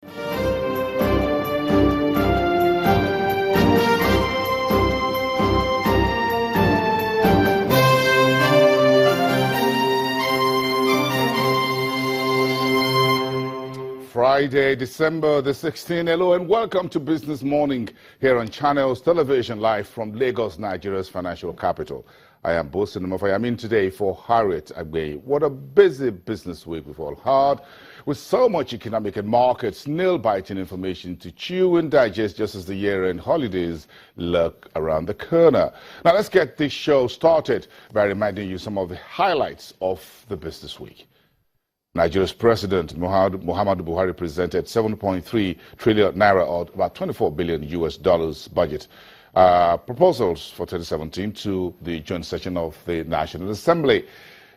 Friday, December the 16th. Hello and welcome to Business Morning here on Channels Television, live from Lagos, Nigeria's financial capital. I am Bosin Mofa. I'm in today for Harriet Agbe. What a busy business week we've all had, with so much economic and markets nail-biting information to chew and digest just as the year-end holidays lurk around the corner. Now let's get this show started by reminding you some of the highlights of the business week. Nigeria's President Muhammadu Buhari presented 7.3 trillion naira, or about $24 billion budget proposals for 2017 to the joint session of the National Assembly.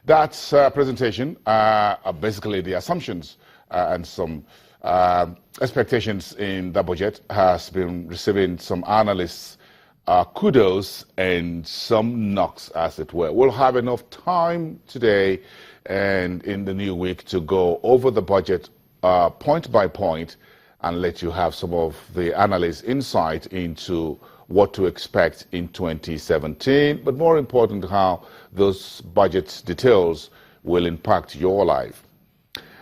That presentation are basically the assumptions and some expectations in the budget has been receiving some analysts' kudos and some knocks, as it were. We'll have enough time today and in the new week to go over the budget point by point and let you have some of the analysts' insight into what to expect in 2017, but more important, how those budget details will impact your life.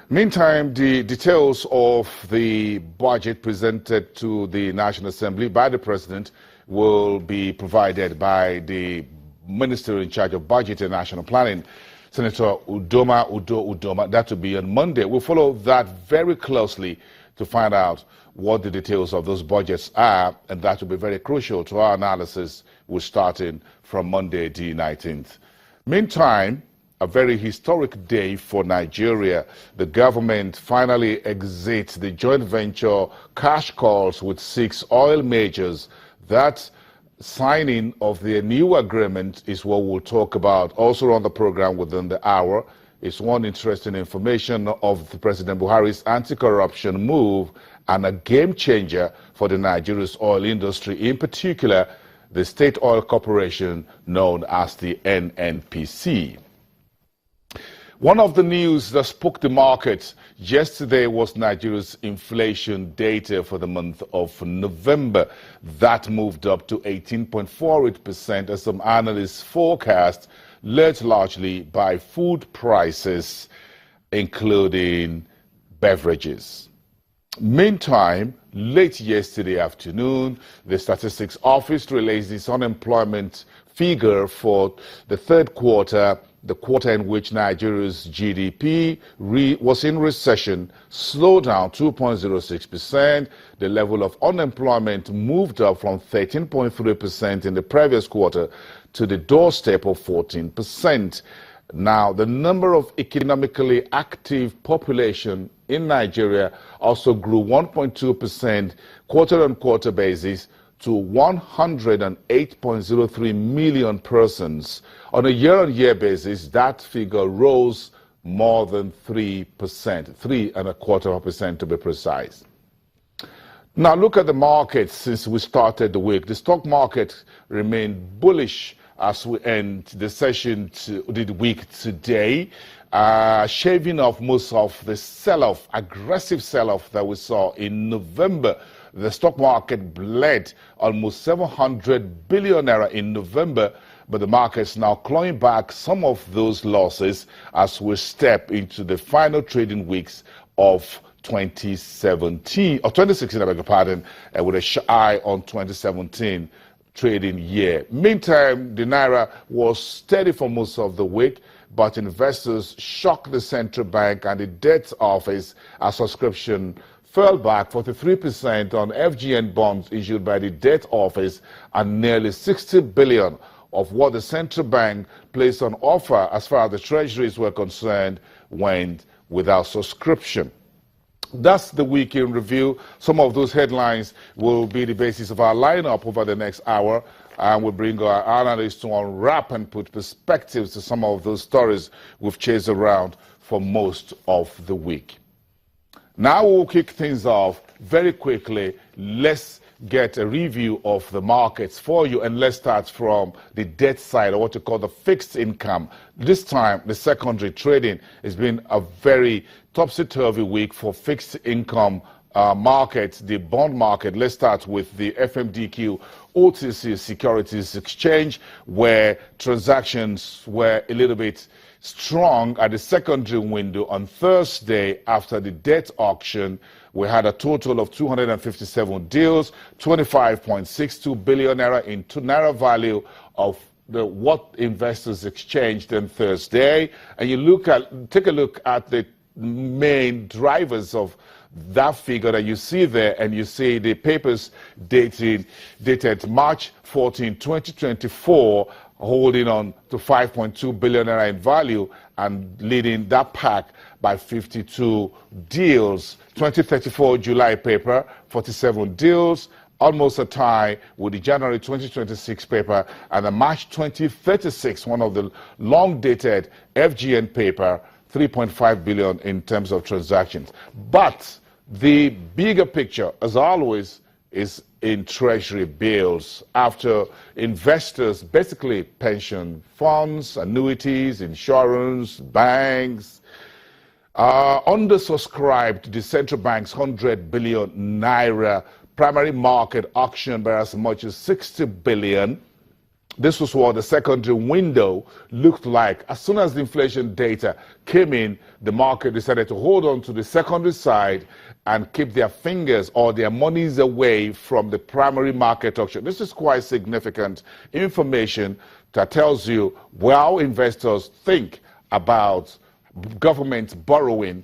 Meantime, the details of the budget presented to the National Assembly by the President will be provided by the Minister in charge of Budget and National Planning, Senator Udoma. That will be on Monday. We'll follow that very closely to find out what the details of those budgets are, and that will be very crucial to our analysis. We're starting from Monday, the 19th. Meantime, a very historic day for Nigeria. The government finally exits the joint venture cash calls with 6 oil majors. That signing of the new agreement is what we'll talk about also on the program within the hour. It's one interesting information of the President Buhari's anti-corruption move and a game changer for the Nigeria's oil industry, in particular the State Oil Corporation known as the NNPC. One of the news that spoke the market yesterday was Nigeria's inflation data for the month of November. That moved up to 18.48% as some analysts forecast, led largely by food prices, including beverages. Meantime, late yesterday afternoon, the Statistics Office released its unemployment figure for the third quarter, the quarter in which Nigeria's GDP was in recession, slowed down 2.06%. The level of unemployment moved up from 13.3% in the previous quarter to the doorstep of 14%. Now, the number of economically active population in Nigeria also grew 1.2% quarter-on-quarter basis to 108.03 million persons. On a year-on-year basis, that figure rose more than 3%, 3.25% to be precise. Now look at the markets since we started the week. The stock market remained bullish as we end the session the week today, shaving off most of the sell-off, aggressive sell-off that we saw in November. The stock market bled almost 700 billion naira in November, but the market's now clawing back some of those losses as we step into the final trading weeks of 2016, I beg your pardon, with a eye on 2017 trading year. Meantime, the naira was steady for most of the week, but investors shocked the central bank and the debt office as subscription fell back 43% on FGN bonds issued by the debt office, and nearly 60 billion of what the central bank placed on offer as far as the treasuries were concerned went without subscription. That's the week in review. Some of those headlines will be the basis of our lineup over the next hour, and we'll bring our analysts to unwrap and put perspectives to some of those stories we've chased around for most of the week. Now we'll kick things off very quickly. Let's get a review of the markets for you, and let's start from the debt side, or what you call the fixed income. This time, the secondary trading has been a very topsy-turvy week for fixed income market, the bond market. Let's start with the FMDQ OTC Securities Exchange, where transactions were a little bit strong at the secondary window on Thursday after the debt auction. We had a total of 257 deals, 25.62 billion naira in naira value of what investors exchanged on Thursday. And you take a look at the main drivers of that figure that you see there, and you see the papers dated March 14, 2024, holding on to 5.2 billion naira in value and leading that pack by 52 deals. 2034 July paper, 47 deals, almost a tie with the January 2026 paper, and the March 2036, one of the long-dated FGN paper, 3.5 billion in terms of transactions. But the bigger picture, as always, is in treasury bills after investors, basically pension funds, annuities, insurance, banks, undersubscribed the central bank's 100 billion naira primary market auction by as much as 60 billion. This was what the secondary window looked like. As soon as the inflation data came in, the market decided to hold on to the secondary side and keep their fingers or their monies away from the primary market auction. This is quite significant information that tells you how investors think about government borrowing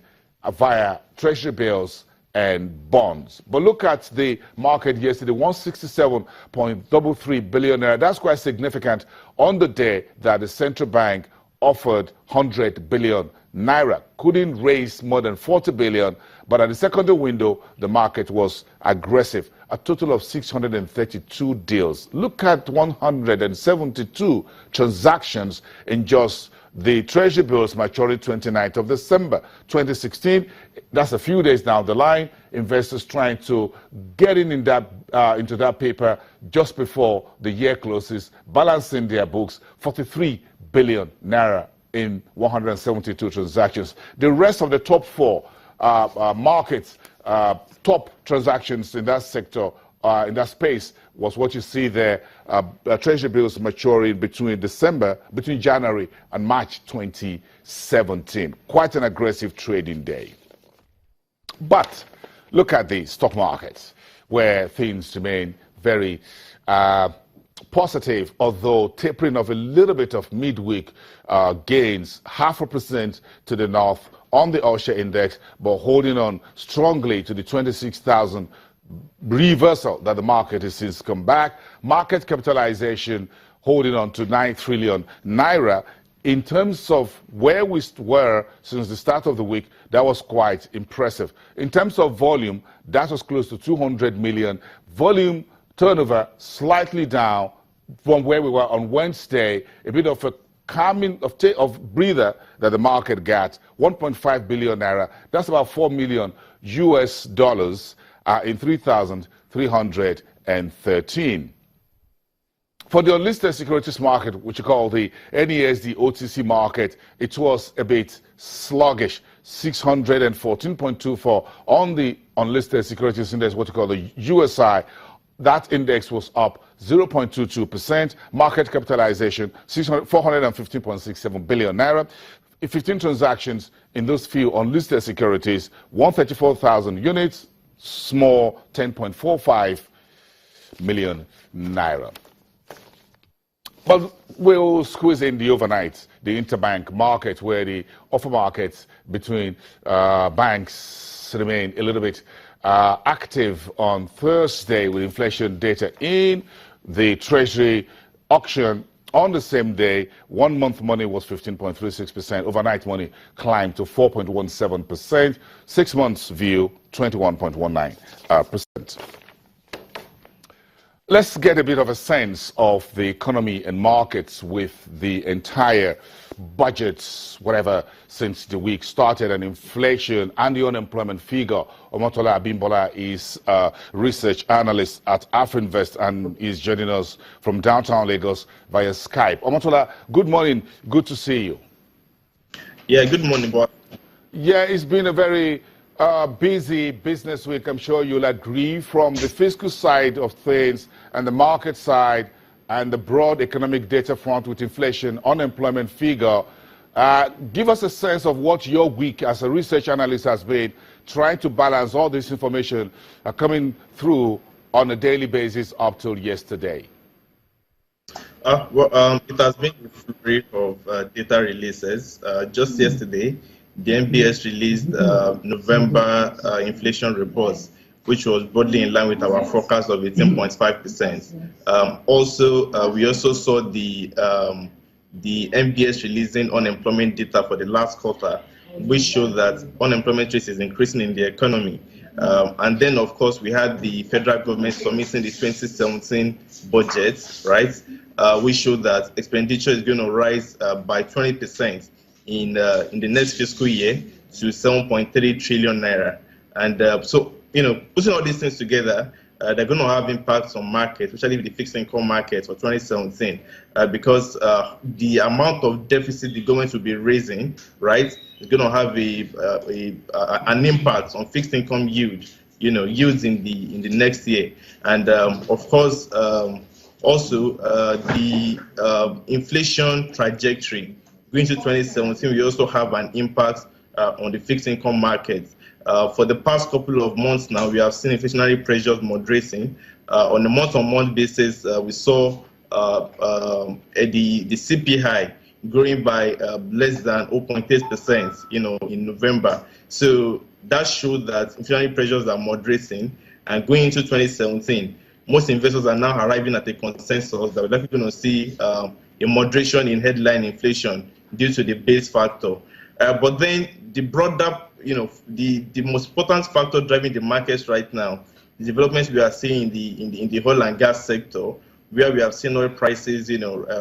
via treasury bills and bonds. But look at the market yesterday, 167.33 billion naira. That's quite significant on the day that the central bank offered 100 billion naira. Couldn't raise more than 40 billion, but at the secondary window, the market was aggressive. A total of 632 deals. Look at 172 transactions in just the treasury bills maturing 29th of December 2016. That's a few days down the line. Investors trying to get into that paper just before the year closes, balancing their books, 43 billion naira in 172 transactions. The rest of the top four markets, top transactions in that sector, in that space, was what you see there. Treasury bills maturing between January and March 2017. Quite an aggressive trading day. But look at the stock markets, where things remain very positive, although tapering off a little bit of midweek gains, 0.5% to the north on the All-Share Index, but holding on strongly to the 26,000 reversal that the market has since come back. Market capitalization holding on to 9 trillion naira. In terms of where we were since the start of the week, that was quite impressive. In terms of volume, that was close to 200 million. Volume turnover slightly down from where we were on Wednesday. A bit of a calming of breather that the market got. 1.5 billion naira. That's about $4 million in 3,313. For the unlisted securities market, which you call the NESD OTC market, it was a bit sluggish. 614.24 on the unlisted securities index, what you call the USI. That index was up 0.22%. Market capitalization, 415.67 billion naira. 15 transactions in those few unlisted securities, 134,000 units, small, 10.45 million naira. But we'll squeeze in the overnight, the interbank market, where the offer markets between banks remain a little bit active on Thursday with inflation data in. The Treasury auction on the same day, 1 month money was 15.36%. Overnight money climbed to 4.17%. 6 months view, 21.19%. Let's get a bit of a sense of the economy and markets with the entire budgets, whatever, since the week started, and inflation and the unemployment figure. Omotola Abimbola is a research analyst at Afrinvest and is joining us from downtown Lagos via Skype. Omotola, good morning. Good to see you. Yeah, good morning, boy. Yeah, it's been a very busy business week, I'm sure you'll agree, from the fiscal side of things and the market side and the broad economic data front with inflation, unemployment figure. Give us a sense of what your week as a research analyst has been, trying to balance all this information coming through on a daily basis up till yesterday. It has been a flurry of data releases. Just yesterday, the NBS released November inflation reports, which was broadly in line with our forecast of 18.5%. We also saw the NBS releasing unemployment data for the last quarter, which showed that unemployment rate is increasing in the economy. And then, of course, we had the federal government submitting the 2017 budget, right, which showed that expenditure is going to rise by 20% in the next fiscal year to 7.3 trillion naira. And so, putting all these things together, they're going to have impacts on markets, especially the fixed income market for 2017, because the amount of deficit the government will be raising, right, is going to have an impact on fixed income yield, yields in the next year. And of course, also the inflation trajectory going to 2017, we also have an impact on the fixed income market. For the past couple of months now, we have seen inflationary pressures moderating. On a month-on-month basis, we saw the CPI growing by less than 0.8%, in November. So that showed that inflationary pressures are moderating. And going into 2017, most investors are now arriving at a consensus that we're likely going to see a moderation in headline inflation due to the base factor. But then the broader, the most important factor driving the markets right now, the developments we are seeing in the oil and gas sector, where we have seen oil prices,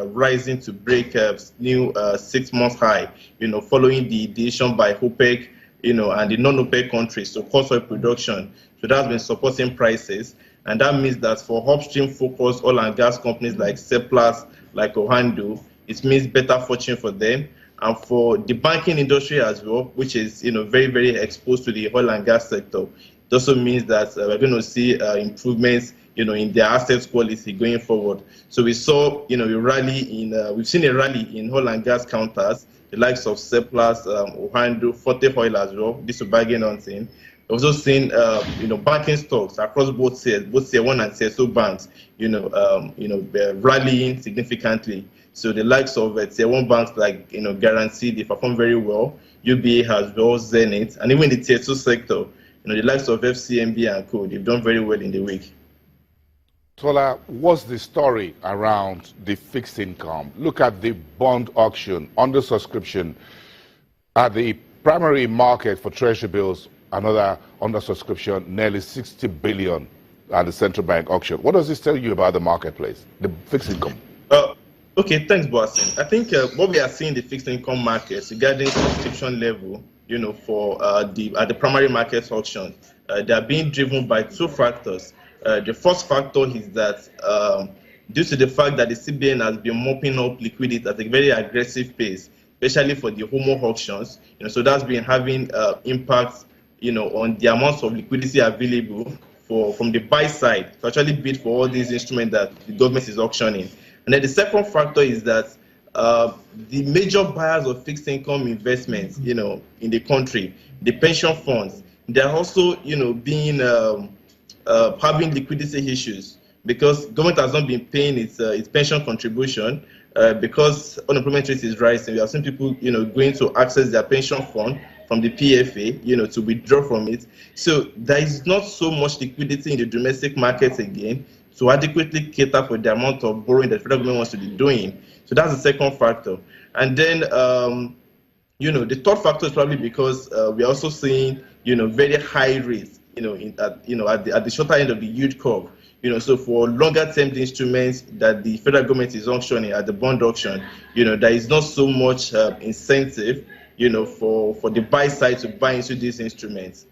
rising to break new 6 month high, following the decision by OPEC, and the non-OPEC countries to cut oil production. So that's been supporting prices. And that means that for upstream focused oil and gas companies like Seplat, like Oando, it means better fortune for them. And for the banking industry as well, which is very, very exposed to the oil and gas sector, it also means that we're going to see improvements in their asset quality going forward. So we saw we've seen a rally in oil and gas counters, the likes of Seplat, Oando, Forte Oil as well. This is bargain hunting. We've also seen banking stocks across both tier 1 and tier 2 banks, rallying significantly. So the likes of tier 1 banks like Guarantee, they perform very well. UBA has well, Zenith, and even the tier 2 sector, the likes of FCMB and Co, they've done very well in the week. Tola, what's the story around the fixed income? Look at the bond auction, under subscription at the primary market for treasury bills. Another under subscription, nearly 60 billion at the central bank auction. What does this tell you about the marketplace, the fixed income? Okay, thanks, Boasin. I think what we are seeing in the fixed income markets regarding subscription level, for at the primary market auction, they are being driven by two factors. The first factor is that due to the fact that the CBN has been mopping up liquidity at a very aggressive pace, especially for the HOMO auctions, so that's been having impact on the amounts of liquidity available from the buy side to actually bid for all these instruments that the government is auctioning. And then the second factor is that the major buyers of fixed income investments, in the country, the pension funds, they're also, being having liquidity issues because government has not been paying its pension contribution because unemployment rate is rising. We have seen people, going to access their pension fund from the PFA, to withdraw from it. So there is not so much liquidity in the domestic markets again to adequately cater for the amount of borrowing that the federal government wants to be doing. So that's the second factor. And then, the third factor is probably because we are also seeing, very high rates, at the shorter end of the yield curve. So for longer term instruments that the federal government is auctioning at the bond auction, there is not so much incentive, for the buy side to buy into these instruments.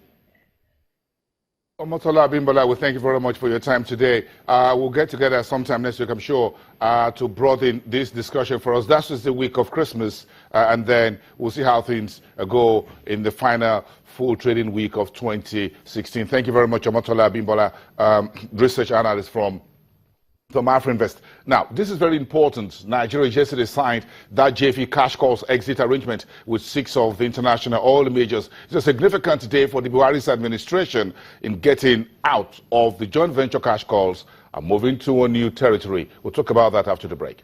Omotola Abimbola, we thank you very much for your time today. We'll get together sometime next week, I'm sure, to broaden this discussion for us. That's just the week of Christmas, and then we'll see how things go in the final full trading week of 2016. Thank you very much, Omotola Abimbola, research analyst from AfroInvest. Now, this is very important. Nigeria yesterday signed that JV cash calls exit arrangement with 6 of the international oil majors. It's a significant day for the Buhari's administration in getting out of the joint venture cash calls and moving to a new territory. We'll talk about that after the break.